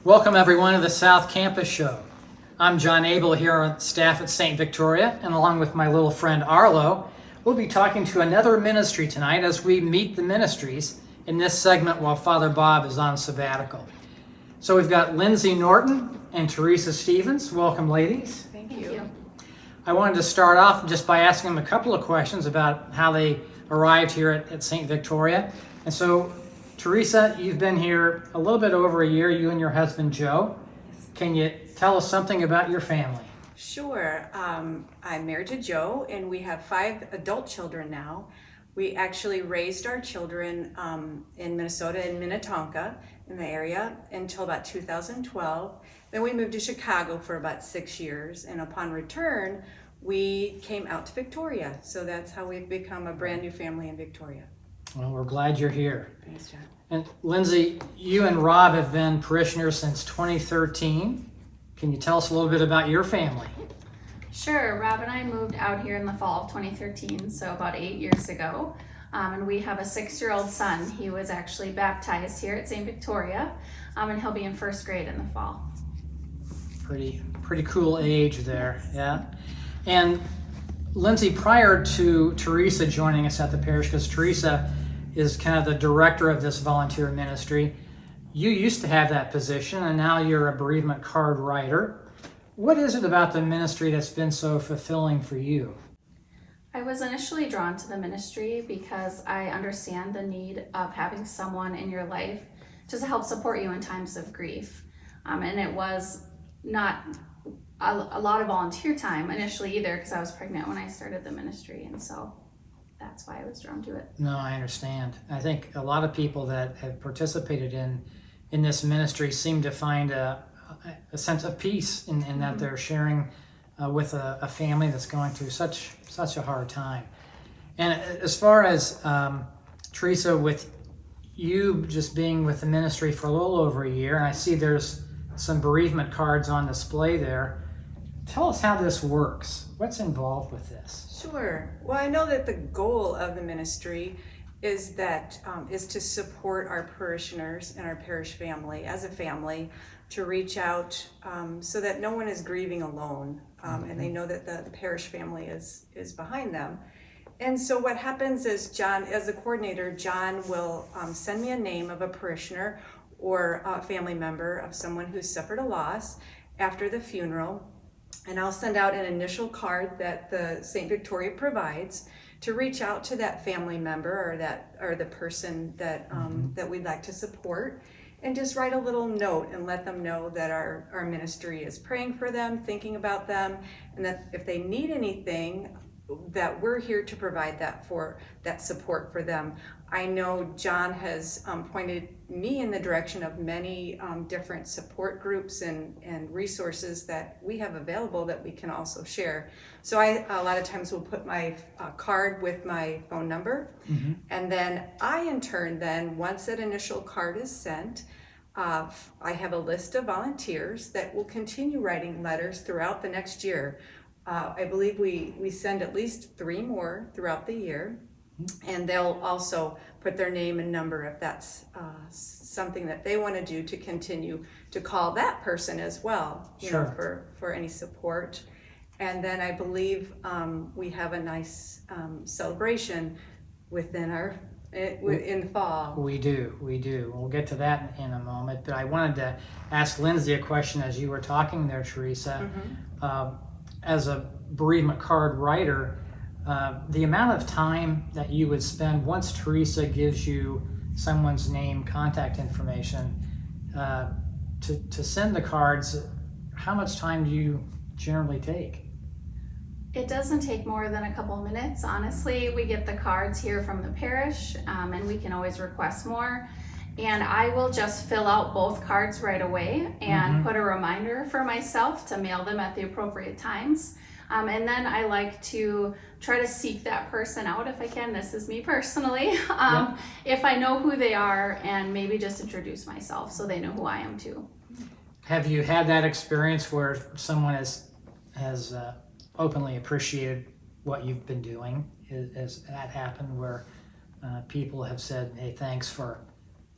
Welcome everyone to the South Campus Show. I'm John Abel here on staff at St. Victoria, and along with my little friend Arlo, we'll be talking to another ministry tonight as we meet the ministries in this segment while Father Bob is on sabbatical. So we've got Lindsey Norton and Teresa Stevens. Welcome, ladies. Thank you. I wanted to start off just by asking them a couple of questions about how they arrived here at St. Victoria. And so, Teresa, you've been here a little bit over a year, you and your husband Joe. Can you tell us something about your family? Sure. I'm married to Joe, and we have 5 adult children now. We actually raised our children in Minnesota, in Minnetonka, in the area, until about 2012. Then we moved to Chicago for about 6 years, and upon return, we came out to Victoria. So that's how we've become a brand new family in Victoria. Well, we're glad you're here. Thanks, John. And Lindsey, you and Rob have been parishioners since 2013. Can you tell us a little bit about your family? Sure. Rob and I moved out here in the fall of 2013, so about 8 years ago. And we have a 6-year-old son. He was actually baptized here at St. Victoria, and he'll be in 1st grade in the fall. Pretty cool age there, yeah. And Lindsey, prior to Teresa joining us at the parish, because Teresa is kind of the director of this volunteer ministry, you used to have that position, and now you're a bereavement card writer. What is it about the ministry that's been so fulfilling for you? I was initially drawn to the ministry because I understand the need of having someone in your life just to help support you in times of grief. And it was not a lot of volunteer time initially either, because I was pregnant when I started the ministry, and so that's why I was drawn to it. No, I understand. I think a lot of people that have participated in this ministry seem to find a sense of peace in that they're sharing with a family that's going through such a hard time. And as far as Teresa, with you just being with the ministry for a little over a year, and I see there's some bereavement cards on display there. Tell us how this works. What's involved with this? Sure. Well, I know that the goal of the ministry is to support our parishioners and our parish family as a family, to reach out so that no one is grieving alone, and they know that the parish family is behind them. And so what happens is, John, as a coordinator, John will send me a name of a parishioner or a family member of someone who's suffered a loss after the funeral, and I'll send out an initial card that the St. Victoria provides to reach out to that family member or the person that that we'd like to support, and just write a little note and let them know that our ministry is praying for them, thinking about them, and that if they need anything, that we're here to provide that support for them. I know John has pointed me in the direction of many different support groups and resources that we have available that we can also share. So I a lot of times will put my card with my phone number, and then I in turn then, once that initial card is sent, I have a list of volunteers that will continue writing letters throughout the next year. I believe we send at least 3 more throughout the year, and they'll also put their name and number if that's something that they want to do, to continue to call that person as well, you know, for any support. And then I believe we have a nice celebration within in the fall. We do. We'll get to that in a moment, but I wanted to ask Lindsey a question as you were talking there, Teresa. As a bereavement card writer, the amount of time that you would spend once Teresa gives you someone's name, contact information, to send the cards, how much time do you generally take? It doesn't take more than a couple minutes, honestly. We get the cards here from the parish, and we can always request more. And I will just fill out both cards right away and put a reminder for myself to mail them at the appropriate times. And then I like to try to seek that person out if I can. This is me personally. If I know who they are, and maybe just introduce myself so they know who I am too. Have you had that experience where someone has openly appreciated what you've been doing? Has that happened where people have said, hey, thanks for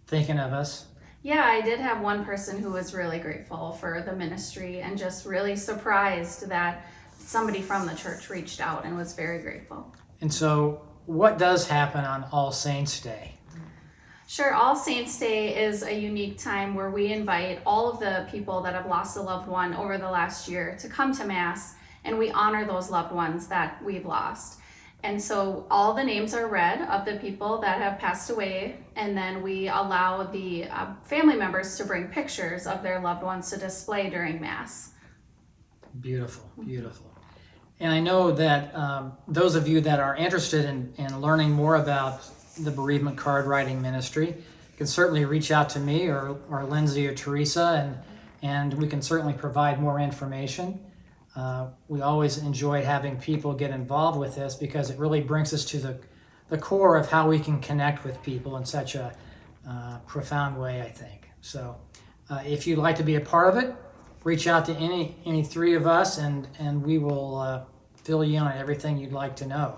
thinking of us? Yeah, I did have one person who was really grateful for the ministry and just really surprised that somebody from the church reached out and was very grateful. And so, what does happen on All Saints Day? Sure, All Saints Day is a unique time where we invite all of the people that have lost a loved one over the last year to come to Mass, and we honor those loved ones that we've lost. And so all the names are read of the people that have passed away, and then we allow the family members to bring pictures of their loved ones to display during Mass. Beautiful, beautiful. And I know that those of you that are interested in learning more about the bereavement card writing ministry can certainly reach out to me or Lindsey or Teresa, and we can certainly provide more information. We always enjoy having people get involved with this because it really brings us to the core of how we can connect with people in such a profound way, I think. So if you'd like to be a part of it, reach out to any three of us, and we will fill you in on everything you'd like to know.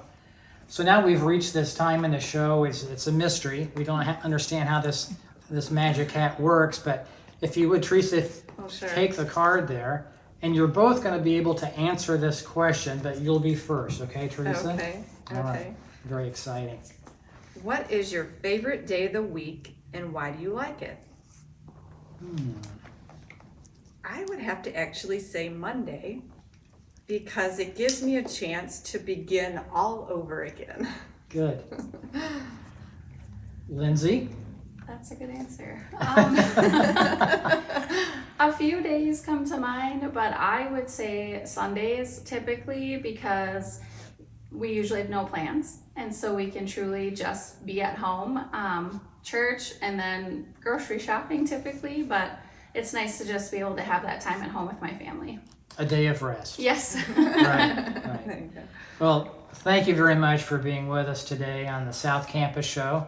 So now we've reached this time in the show. It's a mystery. We don't understand how this magic hat works, but if you would, Teresa, Sure. take the card there. And you're both going to be able to answer this question, but you'll be first, okay, Teresa? Okay, All right. okay. Very exciting. What is your favorite day of the week and why do you like it? I would have to actually say Monday because it gives me a chance to begin all over again. Good. Lindsey? That's a good answer. A few days come to mind, but I would say Sundays typically because we usually have no plans, and so we can truly just be at home, church, and then grocery shopping typically, but it's nice to just be able to have that time at home with my family. A day of rest. Yes. Right. There you go. Well, thank you very much for being with us today on the South Campus Show.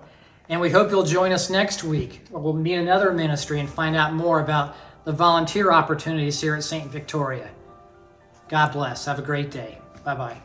And we hope you'll join us next week, where we'll meet another ministry and find out more about the volunteer opportunities here at St. Victoria. God bless. Have a great day. Bye-bye.